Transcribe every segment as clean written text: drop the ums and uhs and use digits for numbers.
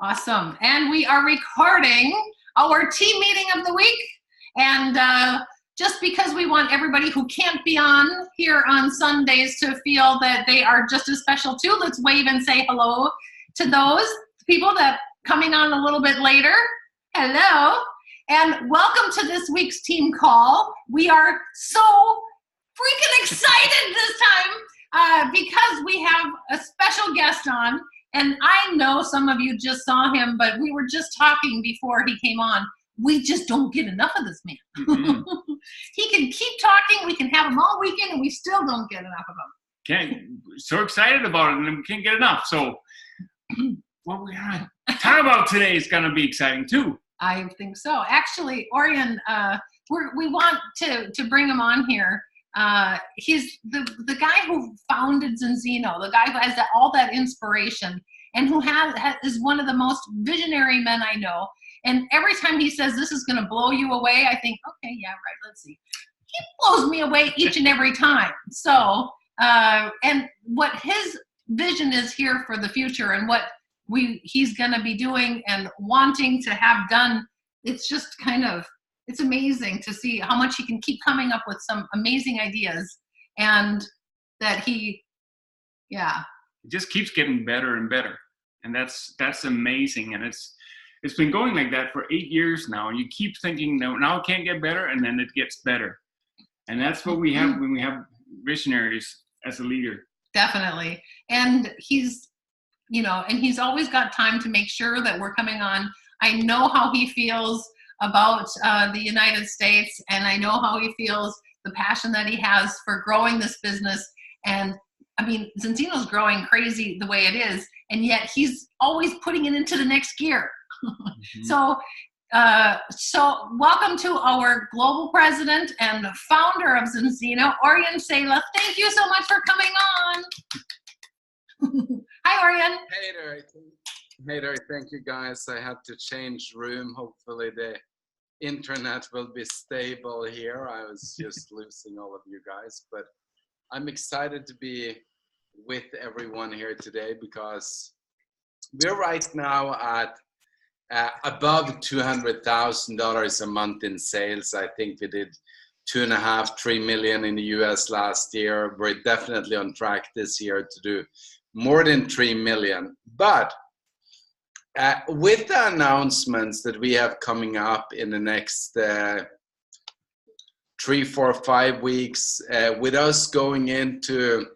Awesome. And we are recording our team meeting of the week. And just because we want everybody who can't be on here on Sundays to feel that they are just as special too, let's wave and say hello to those people that coming on a little bit later. Hello. And welcome to this week's team call. We are so freaking excited this time because we have a special guest on. And I know some of you just saw him, but we were just talking before he came on. We just don't get enough of this man. Mm-hmm. He can keep talking. We can have him all weekend, and we still don't get enough of him. So excited about it, and we can't get enough. So what we're going to talk about today is going to be exciting, too. I think so. Actually, Orion, we want to bring him on here. He's the guy who founded Zinzino, the guy who has all that inspiration, and who is one of the most visionary men I know. And every time he says this is going to blow you away, I think, okay, yeah, right. Let's see. He blows me away each and every time. So, and what his vision is here for the future, and what he's going to be doing and wanting to have done, it's just it's amazing to see how much he can keep coming up with some amazing ideas, and that he just keeps getting better and better. And that's amazing. And it's been going like that for 8 years now. And you keep thinking, no, now it can't get better. And then it gets better. And that's what we have when we have visionaries as a leader. Definitely. And he's always got time to make sure that we're coming on. I know how he feels about the United States, and I know how he feels, the passion that he has for growing this business. And I mean, Zinzino's growing crazy the way it is, and yet he's always putting it into the next gear. Mm-hmm. So welcome to our global president and founder of Zinzino, Orion Sela. Thank you so much for coming on. Hi, Orion. Hey there, thank you guys. I had to change room. Hopefully the internet will be stable here. I was just losing all of you guys, but I'm excited to be with everyone here today because we're right now at above $200,000 a month in sales. I think we did 2.5-3 million in the US last year. We're definitely on track this year to do more than 3 million. But with the announcements that we have coming up in the next 3, 4, 5 weeks, with us going into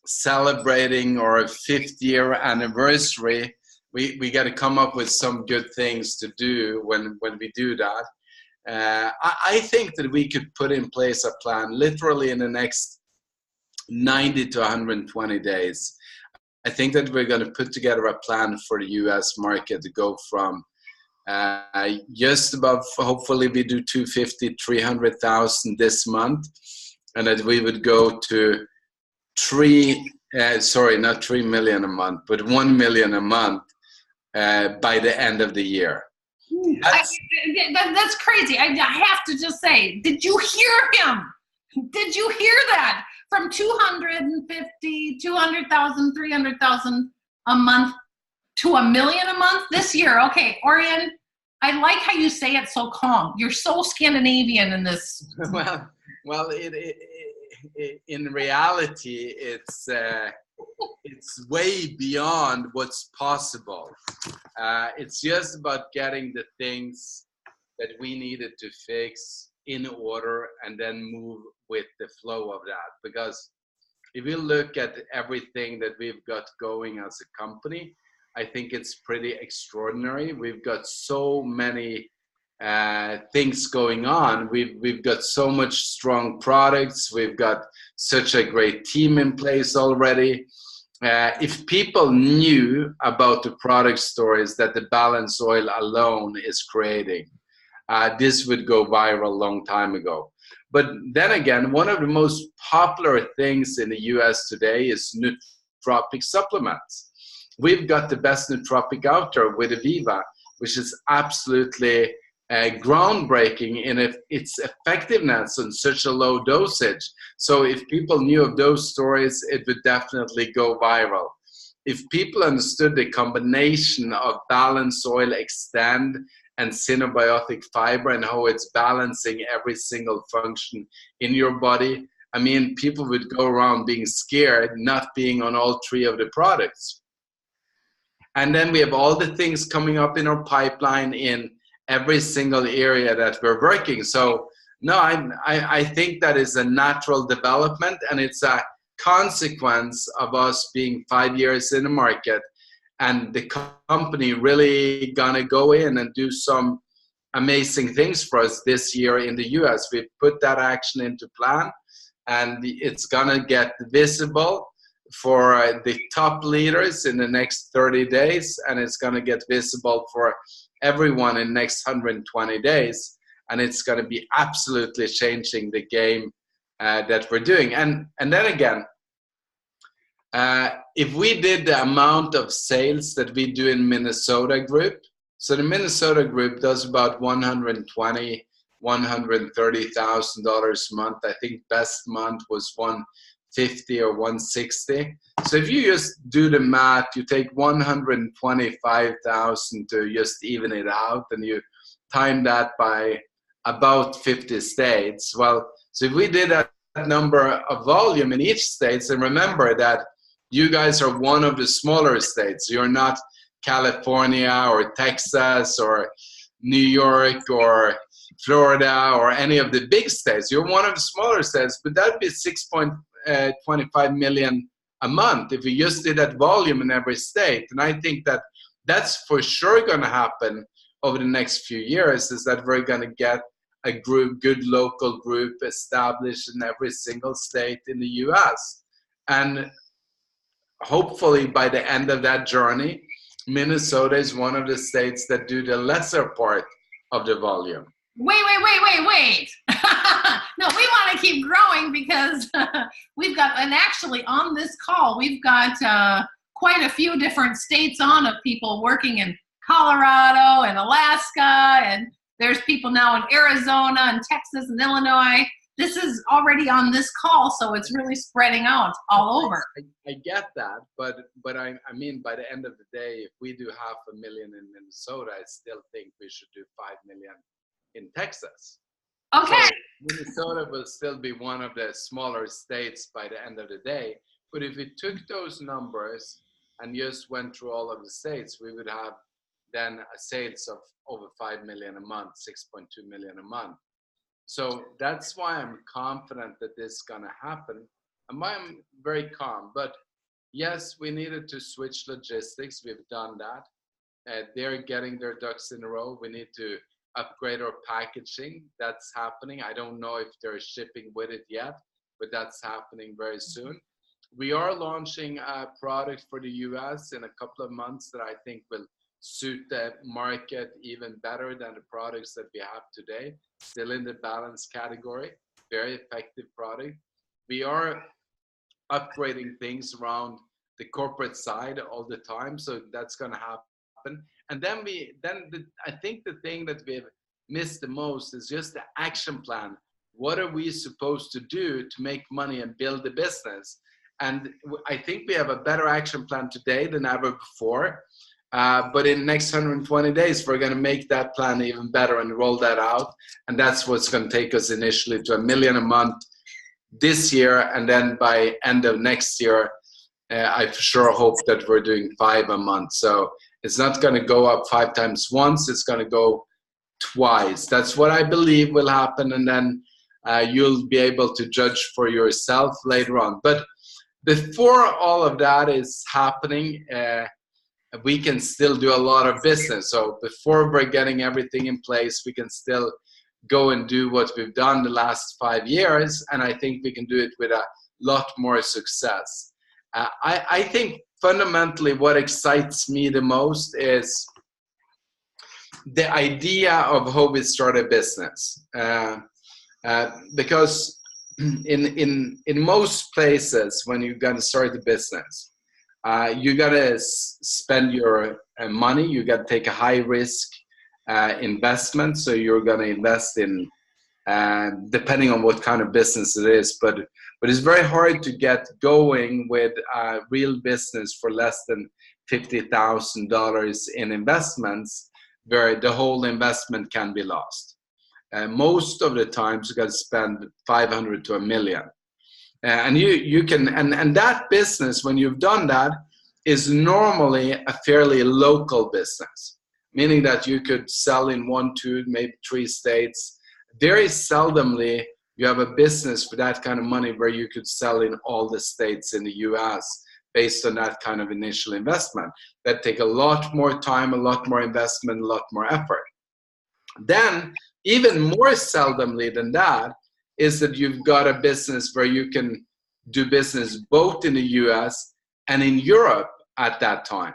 celebrating our 5th year anniversary, we got to come up with some good things to do when we do that. I think that we could put in place a plan literally in the next 90 to 120 days. I think that we're going to put together a plan for the US market to go from just above, hopefully we do 250, 300,000 this month, and that we would go to not 3 million a month, but 1 million a month by the end of the year. That's crazy. I have to just say, did you hear him? Did you hear that? From 250, 200,000, 300,000 a month to 1 million a month this year. Okay, Orion, I like how you say it so calm. You're so Scandinavian in this. Well, in reality, it's way beyond what's possible. It's just about getting the things that we needed to fix in order and then move with the flow of that. Because if you look at everything that we've got going as a company, I think it's pretty extraordinary. We've got so many things going on. We've got so much strong products. We've got such a great team in place already. If people knew about the product stories that the Balance Oil alone is creating, this would go viral a long time ago. But then again, one of the most popular things in the US today is nootropic supplements. We've got the best nootropic out there with Aviva, which is absolutely groundbreaking in its effectiveness on such a low dosage. So if people knew of those stories, it would definitely go viral. if people understood the combination of Balance Oil Extend and Synabiotic Fiber and how it's balancing every single function in your body, I mean, people would go around being scared, not being on all three of the products. And then we have all the things coming up in our pipeline in every single area that we're working. So no, I think that is a natural development, and it's a consequence of us being 5 years in the market and the company really gonna go in and do some amazing things for us this year in the US. We've put that action into plan, and it's gonna get visible for the top leaders in the next 30 days, and it's gonna get visible for everyone in the next 120 days, and it's gonna be absolutely changing the game that we're doing. And then again, if we did the amount of sales that we do in Minnesota group, so the Minnesota group does about $120,000, $130,000 a month. I think best month was $150,000 or $160,000. So if you just do the math, you take $125,000 to just even it out, and you time that by about 50 states. Well, so if we did that number of volume in each state, and remember that you guys are one of the smaller states. You're not California or Texas or New York or Florida or any of the big states. You're one of the smaller states, but that'd be 6.25 million a month if we just did that volume in every state. And I think that that's for sure going to happen over the next few years, is that we're going to get a group, good local group established in every single state in the US. And hopefully by the end of that journey, Minnesota is one of the states that do the lesser part of the volume. Wait. No, we want to keep growing because we've got, and actually on this call, we've got quite a few different states on of people working in Colorado and Alaska, and there's people now in Arizona and Texas and Illinois. This is already on this call, so it's really spreading out all over. I get that, but I mean, by the end of the day, if we do 500,000 in Minnesota, I still think we should do 5 million in Texas. Okay. So Minnesota will still be one of the smaller states by the end of the day. But if we took those numbers and just went through all of the states, we would have then a sales of over 5 million a month, 6.2 million a month. So that's why I'm confident that this is going to happen. And why I'm very calm. But yes, we needed to switch logistics. We've done that. They're getting their ducks in a row. We need to upgrade our packaging. That's happening. I don't know if they're shipping with it yet, but that's happening very soon. We are launching a product for the US in a couple of months that I think will suit the market even better than the products that we have today. Still in the balance category, very effective product. We are upgrading things around the corporate side all the time, so that's going to happen. And then I think the thing that we've missed the most is just the action plan. What are we supposed to do to make money and build the business? And I think we have a better action plan today than ever before. But in the next 120 days, we're going to make that plan even better and roll that out. And that's what's going to take us initially to 1 million a month this year. And then by end of next year, I for sure hope that we're doing 5 a month. So it's not going to go up 5 times once. It's going to go twice. That's what I believe will happen. And then you'll be able to judge for yourself later on. But before all of that is happening, we can still do a lot of business. So before we're getting everything in place, we can still go and do what we've done the last 5 years. And I think we can do it with a lot more success. I think fundamentally what excites me the most is the idea of how we start a business. Because in most places, when you're going to start a business, you got to spend your money. You got to take a high risk investment. So you're going to invest in, depending on what kind of business it is, but But it's very hard to get going with a real business for less than $50,000 in investments, where the whole investment can be lost. Most of the times you got to spend 500 to a million. And you can, and that business, when you've done that, is normally a fairly local business, meaning that you could sell in 1, 2, maybe 3 states. Very seldomly you have a business for that kind of money where you could sell in all the states in the US based on that kind of initial investment. That take a lot more time, a lot more investment, a lot more effort. Then, even more seldomly than that, is that you've got a business where you can do business both in the US and in Europe at that time.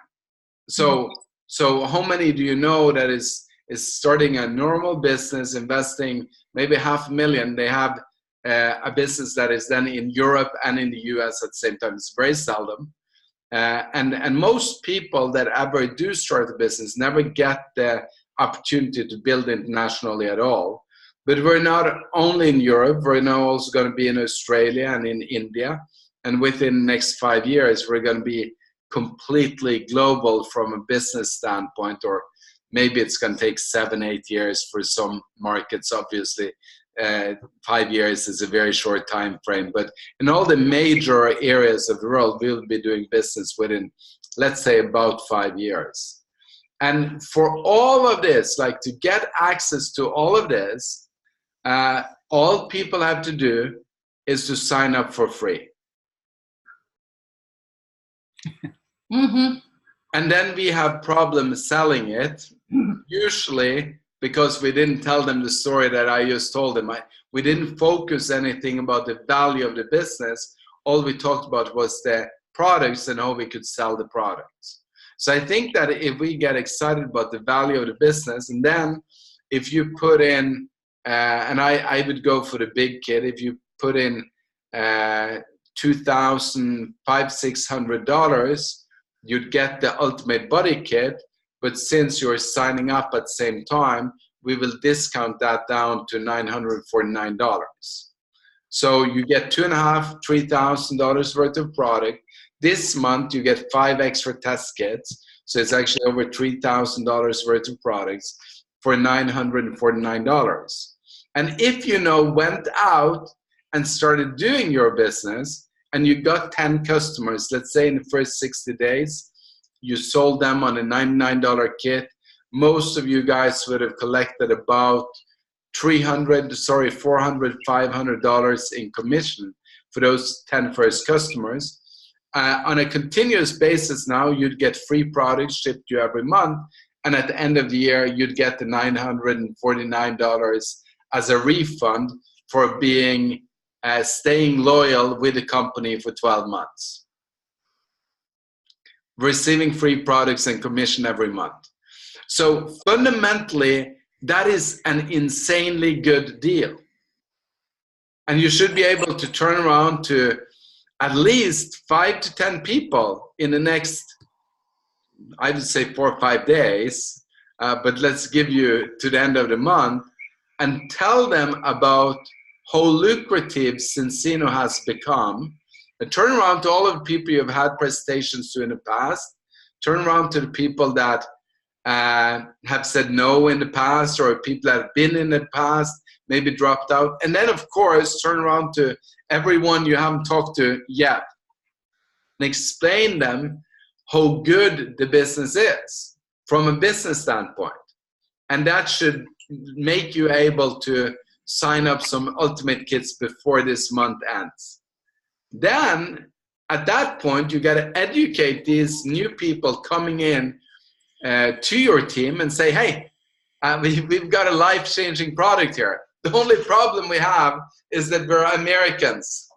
So how many do you know that is starting a normal business, investing maybe $500,000? They have a business that is then in Europe and in the US at the same time. It's very seldom. And most people that ever do start a business never get the opportunity to build internationally at all. But we're not only in Europe, we're now also going to be in Australia and in India. And within the next 5 years, we're going to be completely global from a business standpoint, or maybe it's going to take 7, 8 years for some markets. Obviously, 5 years is a very short time frame. But in all the major areas of the world, we'll be doing business within, let's say, about 5 years. And for all of this, like to get access to all of this, all people have to do is to sign up for free. And then we have problems selling it, usually because we didn't tell them the story that I just told them. We didn't focus anything about the value of the business. All we talked about was the products and how we could sell the products. So I think that if we get excited about the value of the business, and then if you put in, and I would go for the big kit, if you put in $2,500, $600, you'd get the ultimate body kit. But since you're signing up at the same time, we will discount that down to $949. So you get $2,500, $3,000 worth of product. This month you get 5 extra test kits. So it's actually over $3,000 worth of products for $949. And if you went out and started doing your business and you got 10 customers, let's say in the first 60 days, you sold them on a $99 kit, most of you guys would have collected about $400, $500 in commission for those 10 first customers. On a continuous basis now, you'd get free products shipped to you every month. And at the end of the year, you'd get the $949 as a refund for being staying loyal with the company for 12 months. Receiving free products and commission every month. So fundamentally, that is an insanely good deal. And you should be able to turn around to at least 5 to 10 people in the next, I would say 4 or 5 days, but let's give you to the end of the month, and tell them about how lucrative Zinzino has become. And turn around to all of the people you've had presentations to in the past. Turn around to the people that have said no in the past, or people that have been in the past, maybe dropped out. And then, of course, turn around to everyone you haven't talked to yet and explain them how good the business is from a business standpoint. And that should make you able to sign up some ultimate kits before this month ends. Then, at that point, you got to educate these new people coming in to your team and say, hey, we've got a life-changing product here. The only problem we have is that we're Americans.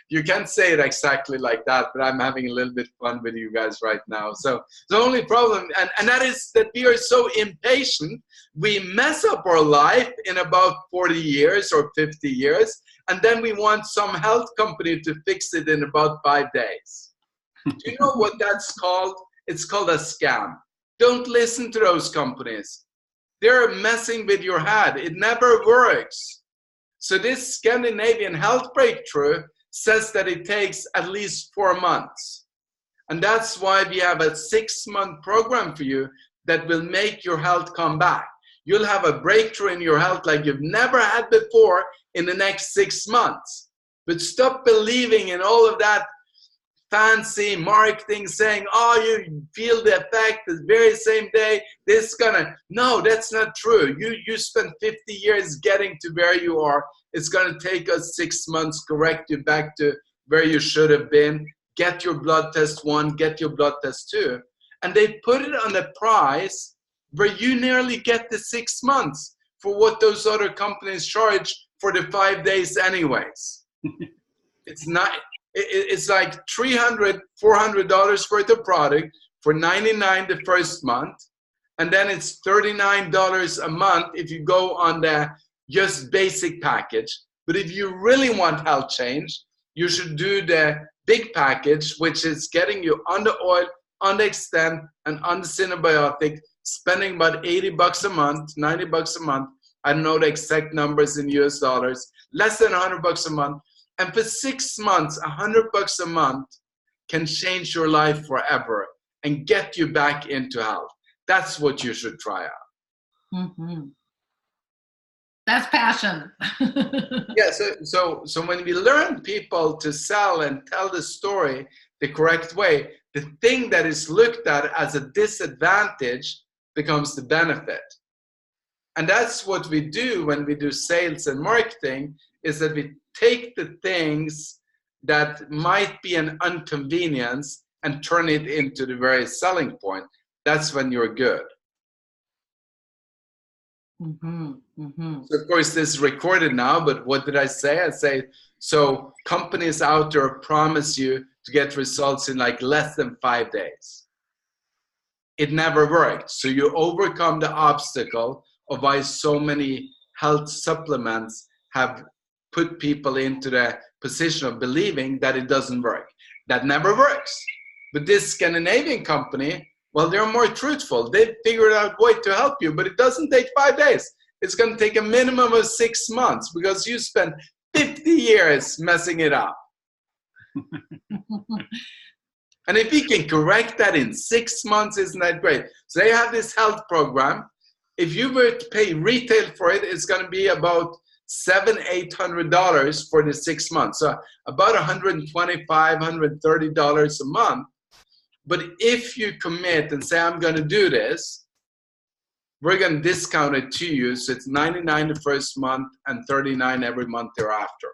You can't say it exactly like that, but I'm having a little bit fun with you guys right now. So the only problem, and that is that we are so impatient, we mess up our life in about 40 years or 50 years, and then we want some health company to fix it in about 5 days. Do you know what that's called? It's called a scam. Don't listen to those companies. They're messing with your head. It never works. So this Scandinavian health breakthrough says that it takes at least 4 months. And that's why we have a 6-month program for you that will make your health come back. You'll have a breakthrough in your health like you've never had before in the next 6 months. But stop believing in all of that fancy marketing saying, oh, you feel the effect the very same day. No, that's not true. You spent 50 years getting to where you are. It's going to take us 6 months, correct you back to where you should have been. Get your blood test 1, get your blood test 2. And they put it on the price where you nearly get the 6 months for what those other companies charge for the 5 days anyways. It's not. It's like $300, $400 worth of product for $99 the first month, and then it's $39 a month if you go on the just basic package. But if you really want health change, you should do the big package, which is getting you on the oil, on the extend, and on the synbiotic, spending about $80 a month, $90 a month. I don't know the exact numbers in US dollars, less than $100 a month. And for 6 months, $100 a month can change your life forever and get you back into health. That's what you should try out. Mm-hmm. That's passion. Yeah, so when we learn people to sell and tell the story the correct way, the thing that is looked at as a disadvantage becomes the benefit. And that's what we do when we do sales and marketing, is that we take the things that might be an inconvenience and turn it into the very selling point. That's when you're good. Mm-hmm, mm-hmm. So of course, this is recorded now, but what did I say? I say, so companies out there promise you to get results in like less than 5 days. It never worked. So you overcome the obstacle of why so many health supplements have put people into the position of believing that it doesn't work. That never works. But this Scandinavian company, well, they're more truthful. They figured out a way to help you, but it doesn't take 5 days. It's going to take a minimum of 6 months because you spent 50 years messing it up. And if you can correct that in 6 months, isn't that great? So they have this health program. If you were to pay retail for it, it's going to be about $700-800 for the 6 months. So about $125, $130 a month. But if you commit and say, I'm going to do this, we're going to discount it to you. So it's $99 the first month and $39 every month thereafter.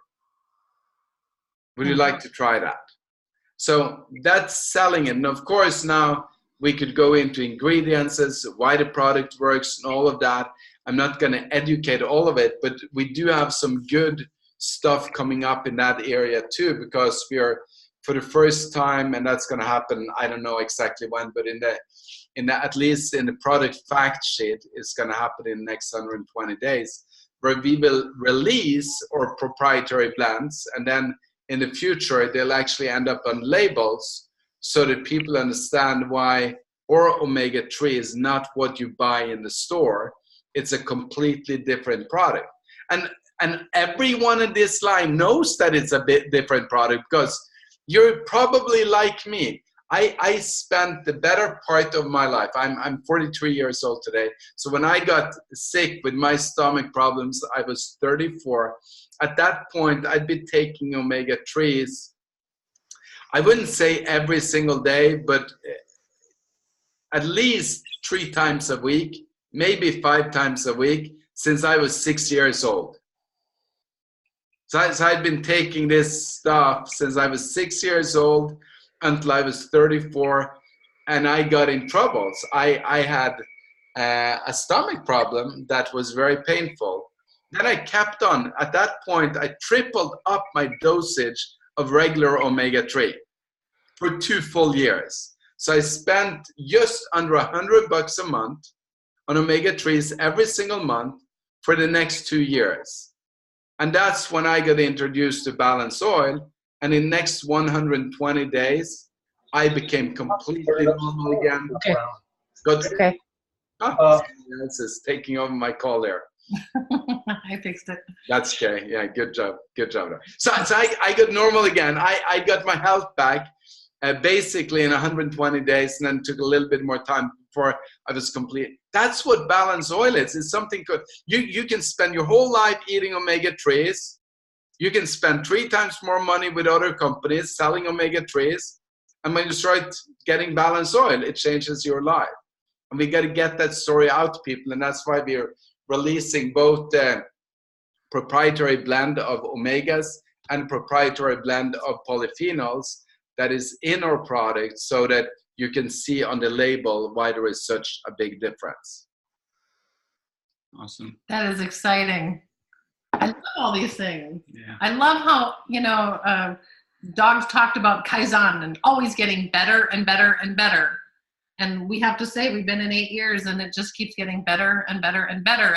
Would you like to try that? So that's selling it. And of course, now we could go into ingredients, why the product works and all of that. I'm not going to educate all of it, but we do have some good stuff coming up in that area too, because we are, for the first time, and that's going to happen, I don't know exactly when, but in the at least in the product fact sheet, it's going to happen in the next 120 days, where we will release our proprietary blends, and then in the future, they'll actually end up on labels so that people understand why our omega-3 is not what you buy in the store. It's a completely different product. And everyone in this line knows that it's a bit different product, because you're probably like me. I spent the better part of my life. I'm 43 years old today. So when I got sick with my stomach problems, I was 34. At that point, I'd be taking omega-3s. I wouldn't say every single day, but at least 3 times a week, maybe 5 times a week, since I was 6 years old. So I'd been taking this stuff since I was 6 years old until I was 34, and I got in troubles. I had a stomach problem that was very painful. Then I kept on. At that point, I tripled up my dosage of regular omega-3 for 2 full years. So I spent just under $100 a month on omega-3s every single month for the next 2 years. And that's when I got introduced to Balance Oil. And in the next 120 days, I became completely normal again. Okay. Got, Okay. this is taking over my call there. I fixed it. That's okay. Yeah, good job. Good job. So I got normal again. I got my health back basically in 120 days, and then took a little bit more time before I was complete. That's what balanced oil is. It's something good. You can spend your whole life eating omega-3s. You can spend 3 times more money with other companies selling omega-3s. And when you start getting balanced oil, it changes your life. And we got to get that story out to people. And that's why we're releasing both the proprietary blend of omegas and proprietary blend of polyphenols that is in our product, so that you can see on the label why there is such a big difference. Awesome. That is exciting. I love all these things. Yeah. I love how, dogs talked about Kaizen and always getting better and better and better. And we have to say we've been in 8 years and it just keeps getting better and better and better.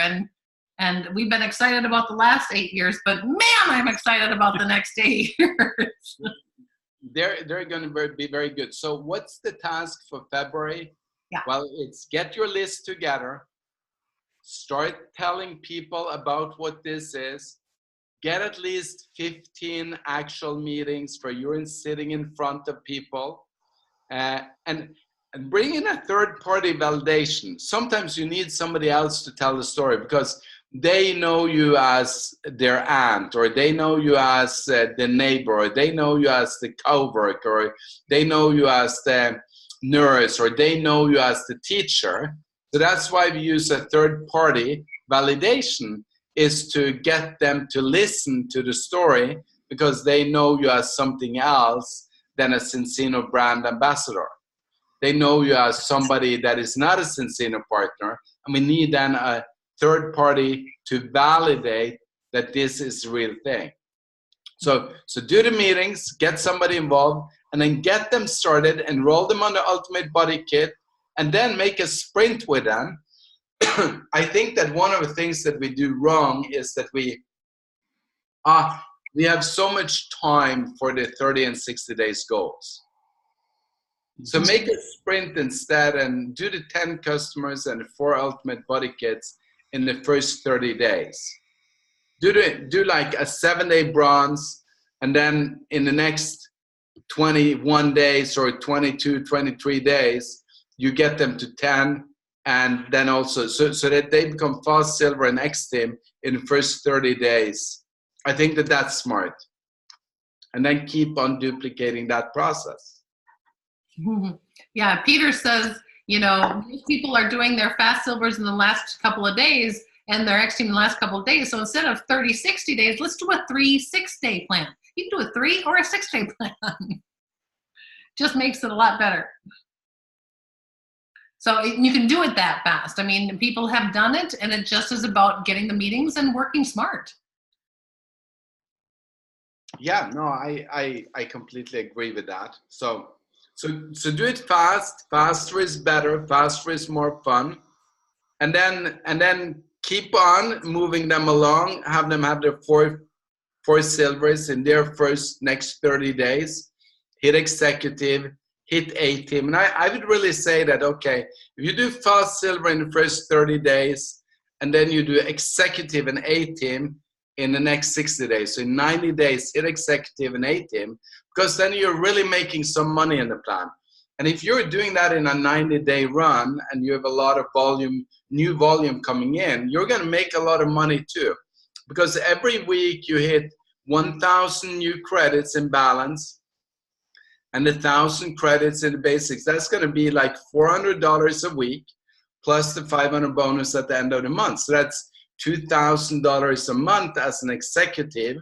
And we've been excited about the last 8 years, but man, I'm excited about the next 8 years. They're going to be very good. So what's the task for February? Yeah. Well, it's get your list together, start telling people about what this is, get at least 15 actual meetings where you're sitting in front of people, and bring in a third-party validation. Sometimes you need somebody else to tell the story because they know you as their aunt, or they know you as the neighbor, or they know you as the coworker, or they know you as the nurse, or they know you as the teacher. So that's why we use a third-party validation, is to get them to listen to the story because they know you as something else than a Zinzino brand ambassador. They know you as somebody that is not a Zinzino partner, and we need then a third party to validate that this is the real thing. So do the meetings, get somebody involved, and then get them started, enroll them on the Ultimate Body Kit, and then make a sprint with them. I think that one of the things that we do wrong is that we have so much time for the 30 and 60 days goals. So make a sprint instead and do the 10 customers and the 4 Ultimate Body Kits in the first 30 days. Do like a 7-day bronze, and then in the next 21 days or 22, 23 days, you get them to 10, and then also so that they become fast silver and X-Team in the first 30 days. I think that that's smart. And then keep on duplicating that process. Yeah, Peter says, most people are doing their fast silvers in the last couple of days and their X-Team in the last couple of days. So instead of 30, 60 days, let's do a 3-6-day plan. You can do a 3 or a 6-day plan. Just makes it a lot better. So you can do it that fast. I mean, people have done it, and it just is about getting the meetings and working smart. Yeah, no, I completely agree with that. So do it fast. Faster is better. Faster is more fun. And then keep on moving them along. Have them have their four silvers in their next 30 days. Hit executive, hit A-team. And I would really say that, okay, if you do fast silver in the first 30 days, and then you do executive and A-team in the next 60 days. So in 90 days, hit executive and A-team, because then you're really making some money in the plan. And if you're doing that in a 90-day run and you have a lot of volume, new volume coming in, you're going to make a lot of money too. Because every week you hit 1,000 new credits in balance and 1,000 credits in the basics. That's going to be like $400 a week plus the $500 bonus at the end of the month. So that's $2,000 a month as an executive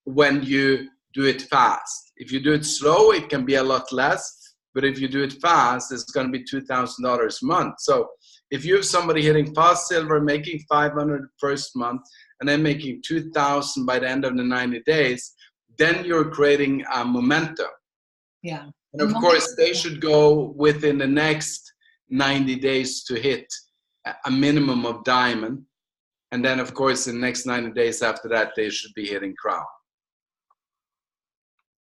when you do it fast. If you do it slow, it can be a lot less. But if you do it fast, it's going to be $2,000 a month. So if you have somebody hitting fast silver, making $500 first month, and then making $2,000 by the end of the 90 days, then you're creating a momentum. Yeah. And of course, they should go within the next 90 days to hit a minimum of diamond. And then, of course, in the next 90 days after that, they should be hitting crown.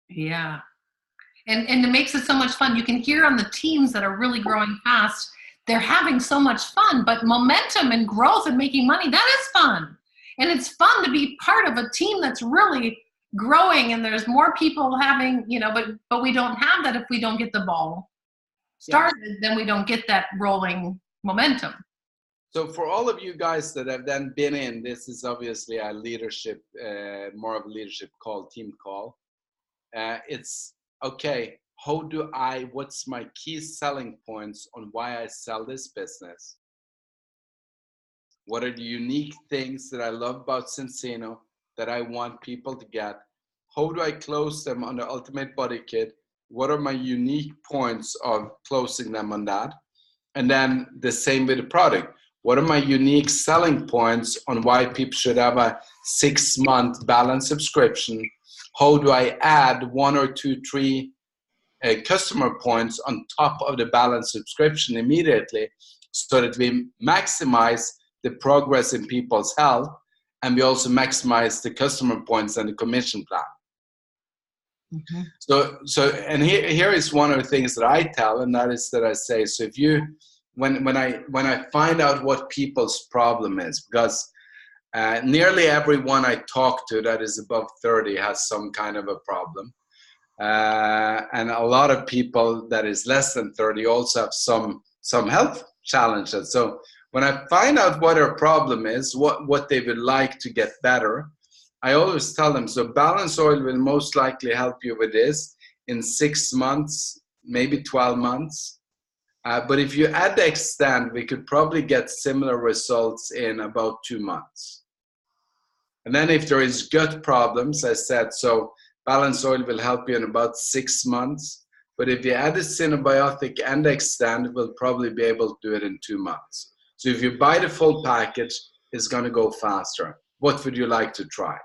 Yeah. And it makes it so much fun. You can hear on the teams that are really growing fast, they're having so much fun. But momentum and growth and making money, that is fun. And it's fun to be part of a team that's really growing, and there's more people having, but we don't have that if we don't get the ball started, then we don't get that rolling momentum. So for all of you guys that have then been in, this is obviously a leadership, more of a leadership call, team call. It's okay, what's my key selling points on why I sell this business? What are the unique things that I love about Zinzino that I want people to get? How do I close them on the Ultimate Body Kit? What are my unique points of closing them on that? And then the same with the product. What are my unique selling points on why people should have a 6-month balance subscription? How do I add 1 or 2, 3 customer points on top of the balance subscription immediately so that we maximize the progress in people's health, and we also maximize the customer points and the commission plan. Mm-hmm. So and here is one of the things that I tell, and that is that I say, so if you, when I find out what people's problem is, because nearly everyone I talk to that is above 30 has some kind of a problem, and a lot of people that is less than 30 also have some health challenges. So when I find out what their problem is, what they would like to get better, I always tell them, so Balance Oil will most likely help you with this in 6 months, maybe 12 months. But if you add the extend, we could probably get similar results in about 2 months. And then if there is gut problems, I said, so Balance Oil will help you in about 6 months. But if you add the Synabiotic and the extend, we'll probably be able to do it in 2 months. So if you buy the full package, it's going to go faster. What would you like to try?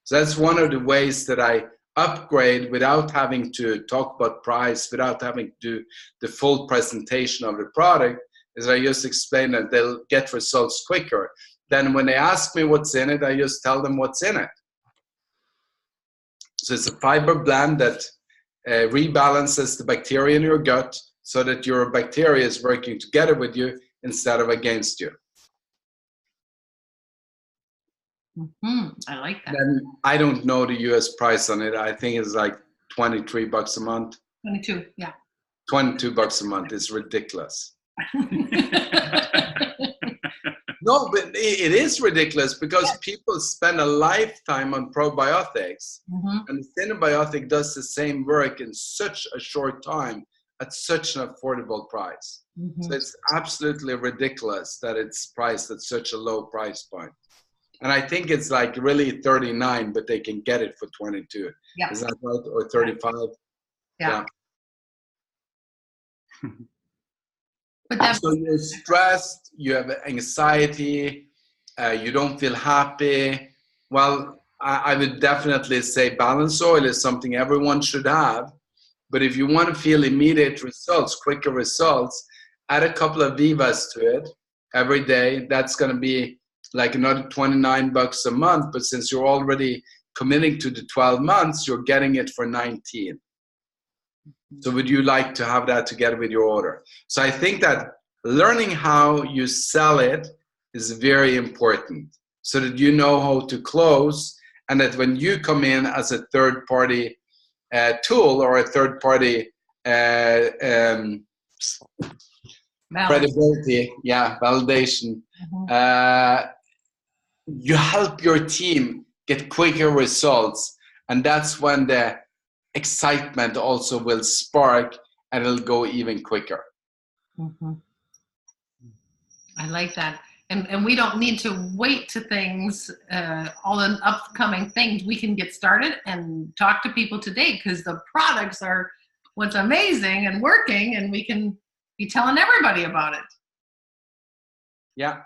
So that's one of the ways that I upgrade without having to talk about price, without having to do the full presentation of the product, is I just explain that they'll get results quicker. Then when they ask me what's in it, I just tell them what's in it. So it's a fiber blend that rebalances the bacteria in your gut so that your bacteria is working together with you instead of against you. Mm-hmm. I like that. Then I don't know the US price on it. I think it's like $23 a month. 22, yeah. $22 a month is ridiculous. No, but it is ridiculous because people spend a lifetime on probiotics, and the Synabiotic does the same work in such a short time at such an affordable price. So it's absolutely ridiculous that it's priced at such a low price point. And I think it's like really 39, but they can get it for 22. Yeah. Is that right? Or 35? Yeah. So you're stressed, you have anxiety, you don't feel happy. Well, I would definitely say Balance Oil is something everyone should have. But if you want to feel immediate results, quicker results, add a couple of Vivas to it every day. That's going to be like another $29 a month. But since you're already committing to the 12 months, you're getting it for 19. So would you like to have that together with your order? So I think that learning how you sell it is very important so that you know how to close, and that when you come in as a third-party tool or a third-party credibility, validation, you help your team get quicker results, and that's when the excitement also will spark and it'll go even quicker. I like that. And we don't need to wait to things, all the upcoming things. We can get started and talk to people today because the products are what's amazing and working, and we can be telling everybody about it. Yeah.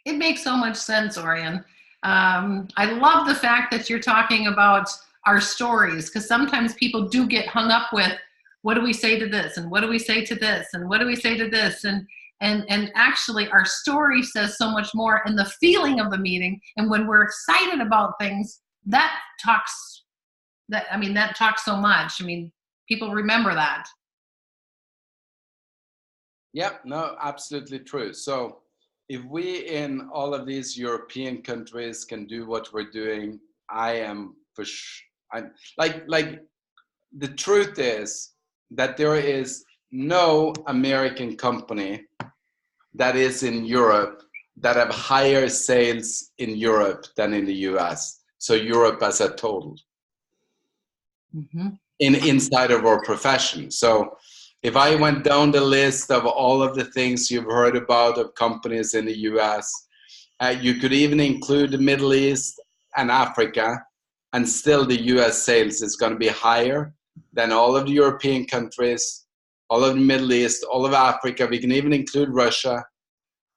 It makes so much sense, Orion. I love the fact that you're talking about our stories, because sometimes people do get hung up with, what do we say to this? And what do we say to this? And what do we say to this? And actually our story says so much more, and the feeling of the meeting. And when we're excited about things, that talks so much. I mean, people remember that. Yep, no, absolutely true. So if we in all of these European countries can do what we're doing, I am for sure. I'm like the truth is that there is no American company that is in Europe that have higher sales in Europe than in the US. So Europe as a total. Mm-hmm. Inside of our profession. So if I went down the list of all of the things you've heard about of companies in the US, you could even include the Middle East and Africa, and still the US sales is going to be higher than all of the European countries, all of the Middle East, all of Africa. We can even include Russia,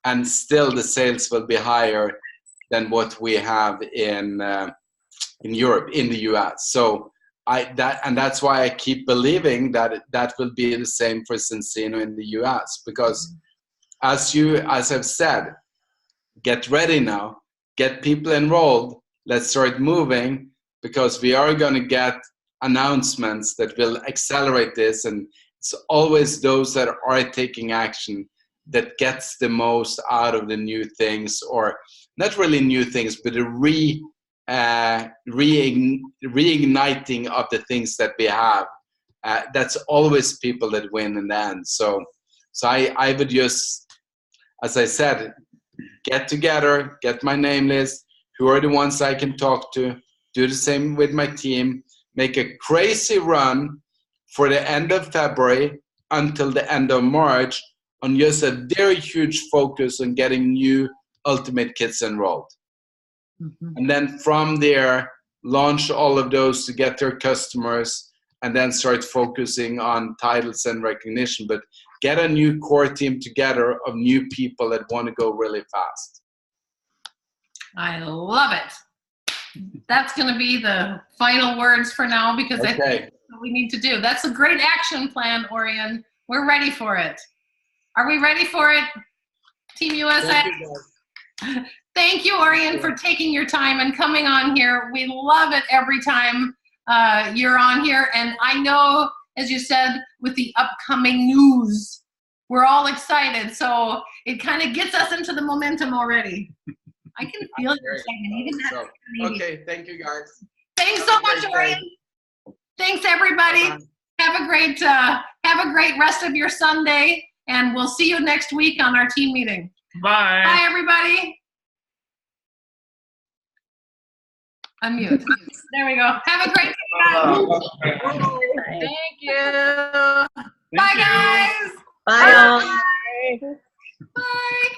and still the sales will be higher than what we have in Europe, in the US. So that's why I keep believing that that will be the same for Zinzino in the US, because as I've said, get ready now, get people enrolled, let's start moving, because we are going to get announcements that will accelerate this, and it's always those that are taking action that gets the most out of the new things, or not really new things, but a reigniting of the things that we have. That's always people that win in the end. So I would just, as I said, get together, get my name list, who are the ones I can talk to, do the same with my team, make a crazy run for the end of February until the end of March on just a very huge focus on getting new Ultimate Kits enrolled. Mm-hmm. And then from there, launch all of those to get their customers, and then start focusing on titles and recognition. But get a new core team together of new people that want to go really fast. I love it. That's going to be the final words for now, because I think that's what we need to do. That's a great action plan, Orion. We're ready for it. Are we ready for it, Team USA? Thank you, Orion, for taking your time and coming on here. We love it every time you're on here. And I know, as you said, with the upcoming news, we're all excited. So it kind of gets us into the momentum already. I can feel your excitement. Even that. Okay, thank you, guys. Thanks so much, Orion. Thanks, everybody. Have a great rest of your Sunday, and we'll see you next week on our team meeting. Bye. Bye, everybody. Unmute. There we go. Have a great day, guys. Thank you. Bye, guys. Bye. Bye.